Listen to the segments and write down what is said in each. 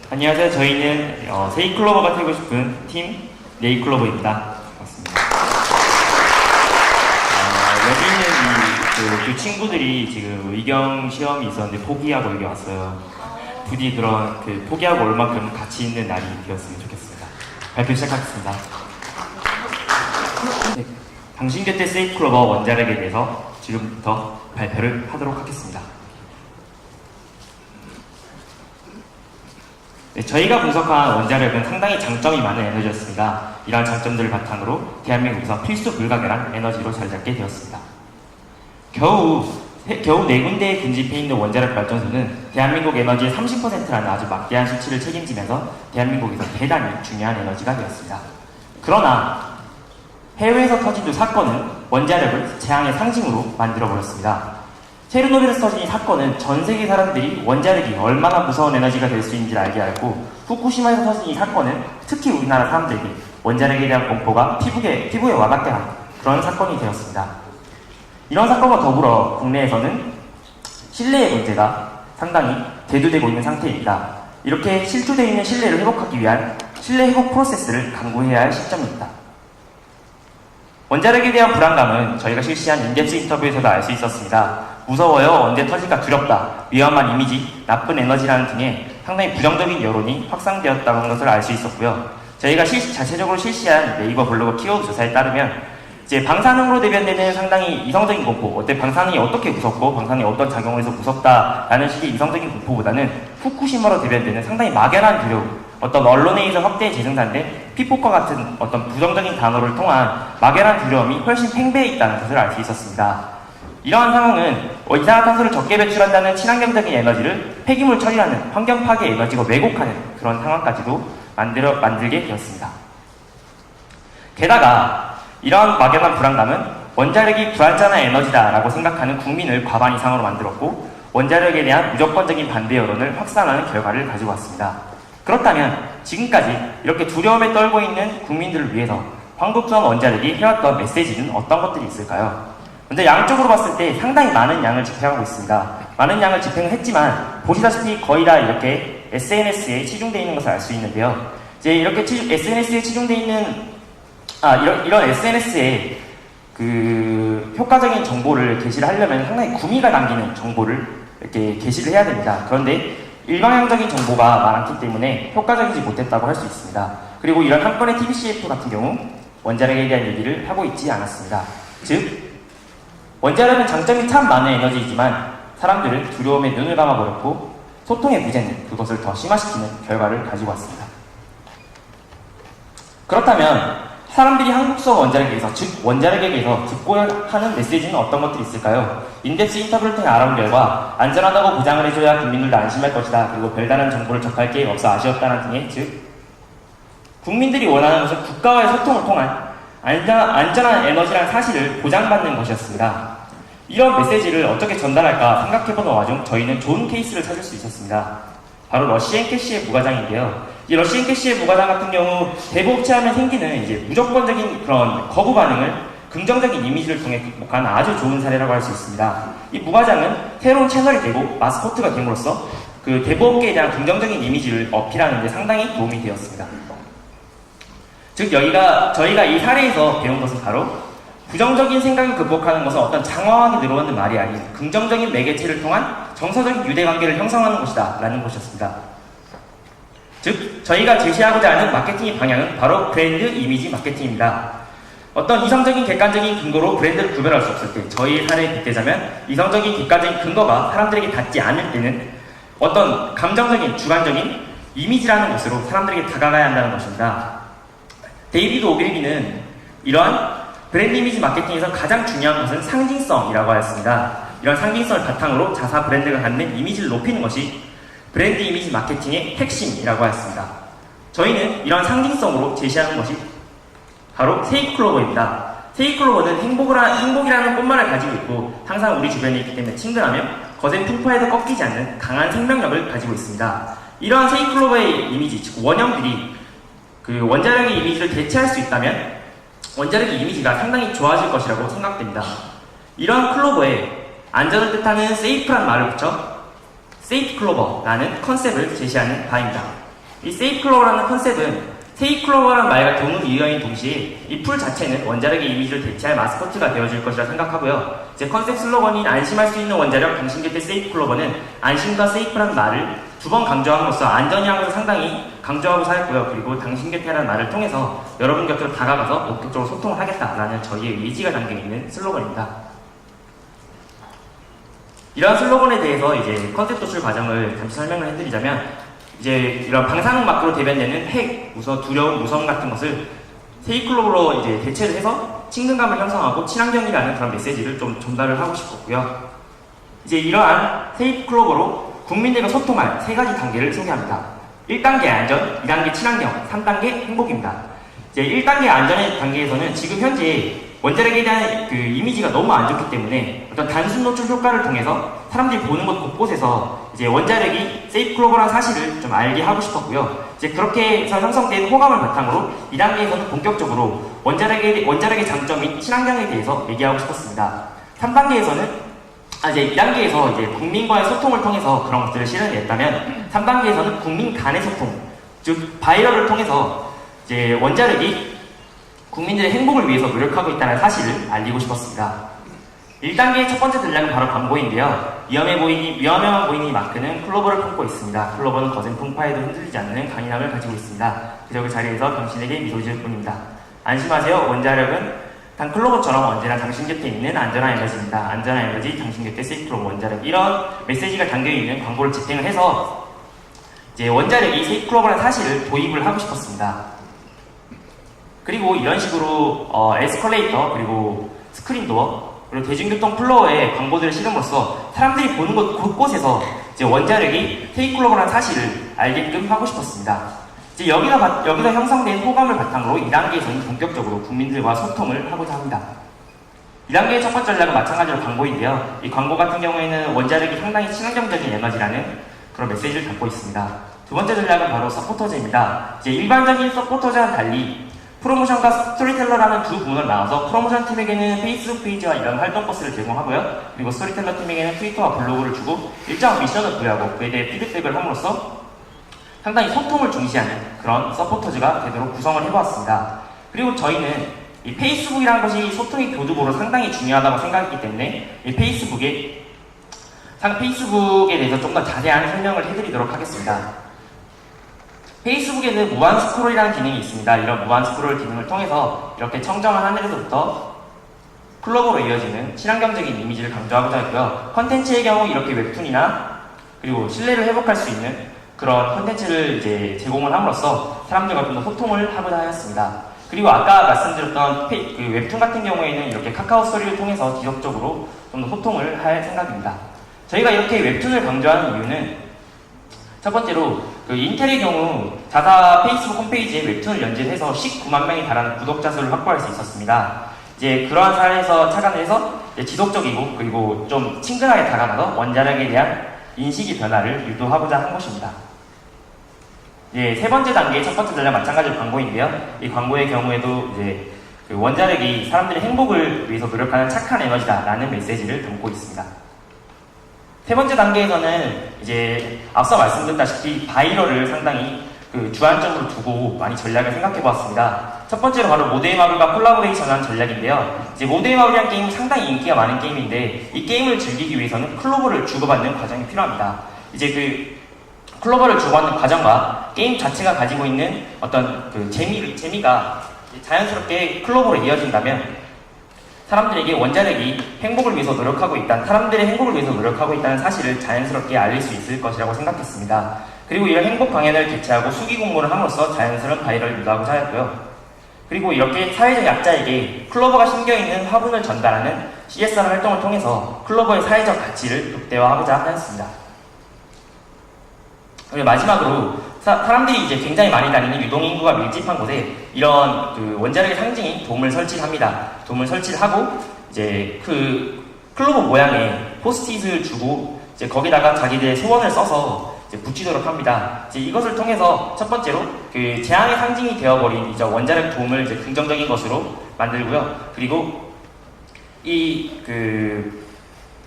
안녕하세요. 저희는 세이클로버가 되고 싶은 팀 네이클로버입니다. 반갑습니다. 여기 있는 두 친구들이 지금 의경 시험이 있었는데 포기하고 여기 왔어요. 부디 그런 포기하고 올 만큼 가치 있는 날이 되었으면 좋겠습니다. 발표 시작하겠습니다. 네, 당신 곁에 세이클로버 원자력에 대해서 지금부터 발표를 하도록 하겠습니다. 네, 저희가 분석한 원자력은 상당히 장점이 많은 에너지였습니다. 이러한 장점들을 바탕으로 대한민국에서 필수 불가결한 에너지로 자리잡게 되었습니다. 겨우 4군데에 군집해 있는 원자력 발전소는 대한민국 에너지의 30%라는 아주 막대한 수치를 책임지면서 대한민국에서 대단히 중요한 에너지가 되었습니다. 그러나 해외에서 터진 두 사건은 원자력을 재앙의 상징으로 만들어버렸습니다. 체르노빌에서 터진 이 사건은 전 세계 사람들이 원자력이 얼마나 무서운 에너지가 될 수 있는지를 알게 하였고, 후쿠시마에서 터진 이 사건은 특히 우리나라 사람들에게 원자력에 대한 공포가 피부에 와닿게 하는 그런 사건이 되었습니다. 이런 사건과 더불어 국내에서는 신뢰의 문제가 상당히 대두되고 있는 상태입니다. 이렇게 실추되어 있는 신뢰를 회복하기 위한 신뢰 회복 프로세스를 강구해야 할 시점입니다. 원자력에 대한 불안감은 저희가 실시한 인덱스 인터뷰에서도 알 수 있었습니다. 무서워요, 언제 터질까 두렵다, 위험한 이미지, 나쁜 에너지라는 등의 상당히 부정적인 여론이 확산되었다는 것을 알 수 있었고요. 저희가 자체적으로 실시한 네이버 블로그 키워드 조사에 따르면 이제 방사능으로 대변되는 상당히 이성적인 공포, 방사능이 어떻게 무섭고 방사능이 어떤 작용을 해서 무섭다라는 식의 이성적인 공포보다는 후쿠시마로 대변되는 상당히 막연한 두려움, 어떤 언론에 의해서 확대해 재생산된 피폭과 같은 어떤 부정적인 단어를 통한 막연한 두려움이 훨씬 팽배해 있다는 것을 알 수 있었습니다. 이러한 상황은 이산화탄소를 적게 배출한다는 친환경적인 에너지를 폐기물 처리하는 환경 파괴 에너지로 왜곡하는 그런 상황까지도 만들게 되었습니다. 게다가 이러한 막연한 불안감은 원자력이 불안전한 에너지다라고 생각하는 국민을 과반 이상으로 만들었고, 원자력에 대한 무조건적인 반대 여론을 확산하는 결과를 가지고 왔습니다. 그렇다면 지금까지 이렇게 두려움에 떨고 있는 국민들을 위해서 한국전 원자력이 해왔던 메시지는 어떤 것들이 있을까요? 먼저 양쪽으로 봤을 때 상당히 많은 양을 집행하고 있습니다. 많은 양을 집행을 했지만 보시다시피 거의 다 이렇게 SNS에 치중되어 있는 것을 알 수 있는데요. 이제 이렇게 SNS에 치중되어 있는 이런 SNS에 효과적인 정보를 게시를 하려면 상당히 구미가 남기는 정보를 이렇게 게시를 해야 됩니다. 그런데 일방향적인 정보가 많았기 때문에 효과적이지 못했다고 할 수 있습니다. 그리고 이런 한 건의 TBCF 같은 경우 원자력에 대한 얘기를 하고 있지 않았습니다. 즉, 원자력은 장점이 참 많은 에너지이지만 사람들은 두려움에 눈을 감아버렸고 소통의 부재는 그것을 더 심화시키는 결과를 가지고 왔습니다. 그렇다면 사람들이 한국성 원자력에서, 즉 원자력에 대해서 듣고 하는 메시지는 어떤 것들이 있을까요? 인덱스 인터뷰를 통해 알아본 결과 안전하다고 보장을 해줘야 국민들도 안심할 것이다, 그리고 별다른 정보를 접할 게 없어 아쉬웠다는 등의, 즉 국민들이 원하는 것은 국가와의 소통을 통한 안전한 에너지라는 사실을 보장받는 것이었습니다. 이런 메시지를 어떻게 전달할까 생각해보는 와중 저희는 좋은 케이스를 찾을 수 있었습니다. 바로 러시앤캐시의 무과장인데요. 이 러시앤캐시의 무과장 같은 경우 대부업체 하면 생기는 이제 무조건적인 그런 거부 반응을 긍정적인 이미지를 통해 극복한 아주 좋은 사례라고 할 수 있습니다. 이 무과장은 새로운 채널이 되고 마스코트가 됨으로써 그 대부업계에 대한 긍정적인 이미지를 어필하는 데 상당히 도움이 되었습니다. 즉 저희가 이 사례에서 배운 것은 바로 부정적인 생각을 극복하는 것은 어떤 장황하게 늘어오는 말이 아닌 긍정적인 매개체를 통한 정서적인 유대관계를 형성하는 것이다 라는 것이었습니다. 즉 저희가 제시하고자 하는 마케팅의 방향은 바로 브랜드 이미지 마케팅입니다. 어떤 이성적인 객관적인 근거로 브랜드를 구별할 수 없을 때, 저희의 사례에 빗대자면 이성적인 객관적인 근거가 사람들에게 닿지 않을 때는 어떤 감정적인 주관적인 이미지라는 것으로 사람들에게 다가가야 한다는 것입니다. 데이비드 오빌기는 이러한 브랜드 이미지 마케팅에서 가장 중요한 것은 상징성이라고 하였습니다. 이런 상징성을 바탕으로 자사 브랜드가 갖는 이미지를 높이는 것이 브랜드 이미지 마케팅의 핵심이라고 하였습니다. 저희는 이런 상징성으로 제시하는 것이 바로 세이클로버입니다. 세이클로버는 행복이라는 꽃말을 가지고 있고 항상 우리 주변에 있기 때문에 친근하며 거센 풍파에도 꺾이지 않는 강한 생명력을 가지고 있습니다. 이러한 세이클로버의 이미지, 즉 원형들이 원자력의 이미지를 대체할 수 있다면 원자력의 이미지가 상당히 좋아질 것이라고 생각됩니다. 이러한 클로버에 안전을 뜻하는 세이프라는 말을 붙여 세이프 클로버라는 컨셉을 제시하는 바입니다. 이 세이프 클로버라는 컨셉은 세이프 클로버라는 말과 동은 이어인 동시에 이 풀 자체는 원자력의 이미지를 대체할 마스코트가 되어줄 것이라 생각하고요. 이제 컨셉 슬로건인 안심할 수 있는 원자력 당신 곁에 세이프 클로버는 안심과 세이프라는 말을 두 번 강조함으로써 안전이라는 것을 상당히 강조하고 사였고요. 그리고 당신 곁에라는 말을 통해서 여러분 곁으로 다가가서 본격적으로 소통을 하겠다라는 저희의 의지가 담겨있는 슬로건입니다. 이러한 슬로건에 대해서 이제 컨셉 도출 과정을 잠시 설명을 해드리자면, 이제 이런 방사능 마크로 대변되는 핵, 두려움, 무서움 같은 것을 세이클로버로 이제 대체를 해서 친근감을 형성하고 친환경이라는 그런 메시지를 좀 전달을 하고 싶었고요. 이제 이러한 세이클로버로 국민들과 소통할 세 가지 단계를 소개합니다. 1단계 안전, 2단계 친환경, 3단계 행복입니다. 이제 1단계 안전의 단계에서는 지금 현재 원자력에 대한 그 이미지가 너무 안 좋기 때문에 어떤 단순 노출 효과를 통해서 사람들이 보는 곳 곳곳에서 이제 원자력이 세이프 글로벌한 사실을 좀 알게 하고 싶었고요. 이제 그렇게 해서 형성된 호감을 바탕으로 2단계에서는 본격적으로 원자력의 장점인 친환경에 대해서 얘기하고 싶었습니다. 3단계에서는 이제 2단계에서 이제 국민과의 소통을 통해서 그런 것들을 실현했다면 3단계에서는 국민 간의 소통, 즉 바이럴을 통해서 이제 원자력이 국민들의 행복을 위해서 노력하고 있다는 사실을 알리고 싶었습니다. 1단계의 첫 번째 전략은 바로 광고인데요. 위험해만 보이는 이 마크는 클로버를 품고 있습니다. 클로버는 거센 풍파에도 흔들리지 않는 강인함을 가지고 있습니다. 그저 그 자리에서 당신에게 미소 지을 뿐입니다. 안심하세요. 원자력은 단 클로버처럼 언제나 당신 곁에 있는 안전한 에너지입니다. 안전한 에너지, 당신 곁에 세이프 클로버 원자력. 이런 메시지가 담겨있는 광고를 집행을 해서 이제 원자력이 세이프 클로버라는 사실을 도입을 하고 싶었습니다. 그리고 이런 식으로 에스컬레이터, 그리고 스크린도어, 그리고 대중교통 플로어에 광고들을 실음으로써 사람들이 보는 곳 곳곳에서 이제 원자력이 세이프 클로버라는 사실을 알게끔 하고 싶었습니다. 이제 여기서 형성된 호감을 바탕으로 2단계에서는 본격적으로 국민들과 소통을 하고자 합니다. 2단계의 첫 번째 전략은 마찬가지로 광고인데요. 이 광고 같은 경우에는 원자력이 상당히 친환경적인 에너지라는 그런 메시지를 담고 있습니다. 두 번째 전략은 바로 서포터즈입니다. 이제 일반적인 서포터즈와는 달리 프로모션과 스토리텔러라는 두 부문을 나눠서 프로모션 팀에게는 페이스북 페이지와 이런 활동 버스를 제공하고요. 그리고 스토리텔러 팀에게는 트위터와 블로그를 주고 일정한 미션을 부여하고 그에 대해 피드백을 함으로써 상당히 소통을 중시하는 그런 서포터즈가 되도록 구성을 해보았습니다. 그리고 저희는 이 페이스북이라는 것이 소통의 교두보로 상당히 중요하다고 생각했기 때문에 이 페이스북에 대해서 좀 더 자세한 설명을 해드리도록 하겠습니다. 페이스북에는 무한 스크롤이라는 기능이 있습니다. 이런 무한 스크롤 기능을 통해서 이렇게 청정한 하늘에서부터 클로버로 이어지는 친환경적인 이미지를 강조하고자 했고요. 컨텐츠의 경우 이렇게 웹툰이나 그리고 신뢰를 회복할 수 있는 그런 컨텐츠를 이제 제공을 함으로써 사람들과 좀 더 소통을 하고자 하였습니다. 그리고 아까 말씀드렸던 그 웹툰 같은 경우에는 이렇게 카카오 스토리를 통해서 지속적으로 좀 더 소통을 할 생각입니다. 저희가 이렇게 웹툰을 강조하는 이유는 첫 번째로 그 인텔의 경우 자사 페이스북 홈페이지에 웹툰을 연재해서 19만 명이 달하는 구독자 수를 확보할 수 있었습니다. 이제 그러한 사례에서 착안을 해서 지속적이고 그리고 좀 친근하게 다가가서 원자력에 대한 인식의 변화를 유도하고자 한 것입니다. 예, 세 번째 단계의 첫 번째 전략 마찬가지로 광고인데요. 이 광고의 경우에도 이제 그 원자력이 사람들의 행복을 위해서 노력하는 착한 에너지다라는 메시지를 담고 있습니다. 세 번째 단계에서는 이제 앞서 말씀드렸다시피 바이럴을 상당히 그 주안점으로 두고 많이 전략을 생각해 보았습니다. 첫 번째로 바로 모데이 마블과 콜라보레이션한 전략인데요. 이제 모데이 마블이라는 게임은 상당히 인기가 많은 게임인데 이 게임을 즐기기 위해서는 클로버를 주고받는 과정이 필요합니다. 이제 그 클로버를 주고받는 과정과 게임 자체가 가지고 있는 어떤 그 재미가 자연스럽게 클로버로 이어진다면 사람들에게 원자력이 행복을 위해서 노력하고 있다, 사람들의 행복을 위해서 노력하고 있다는 사실을 자연스럽게 알릴 수 있을 것이라고 생각했습니다. 그리고 이런 행복 강연을 개최하고 수기 공모를 함으로써 자연스러운 바이럴을 유도하고자 하였고요. 그리고 이렇게 사회적 약자에게 클로버가 심겨있는 화분을 전달하는 CSR 활동을 통해서 클로버의 사회적 가치를 극대화하고자 하였습니다. 그리고 마지막으로 사람들이 이제 굉장히 많이 다니는 유동인구가 밀집한 곳에 이런 그 원자력의 상징인 돔을 설치합니다. 돔을 설치를 하고 이제 그 클로버 모양의 포스트잇을 주고 이제 거기다가 자기들의 소원을 써서 이제 붙이도록 합니다. 이제 이것을 통해서 첫 번째로 그 재앙의 상징이 되어버린 이제 원자력 돔을 이제 긍정적인 것으로 만들고요. 그리고 이 그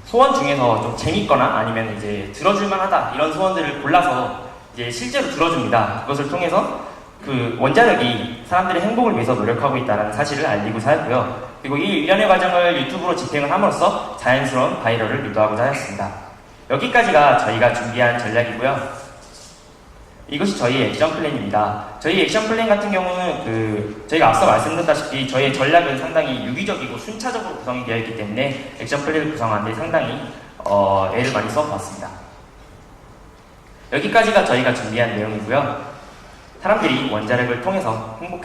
소원 중에서 좀 재밌거나 아니면 이제 들어줄만하다 이런 소원들을 골라서 이제 실제로 들어줍니다. 그것을 통해서 그 원자력이 사람들의 행복을 위해서 노력하고 있다는 사실을 알리고자 하였고요. 그리고 이 일련의 과정을 유튜브로 집행을 함으로써 자연스러운 바이럴을 유도하고자 하였습니다. 여기까지가 저희가 준비한 전략이고요. 이것이 저희의 액션 플랜입니다. 저희 액션 플랜 같은 경우는 저희가 앞서 말씀드렸다시피 저희의 전략은 상당히 유기적이고 순차적으로 구성이 되어 있기 때문에 액션 플랜을 구성하는 데 상당히 애를 많이 써봤습니다. 여기까지가 저희가 준비한 내용이고요. 사람들이 원자력을 통해서 행복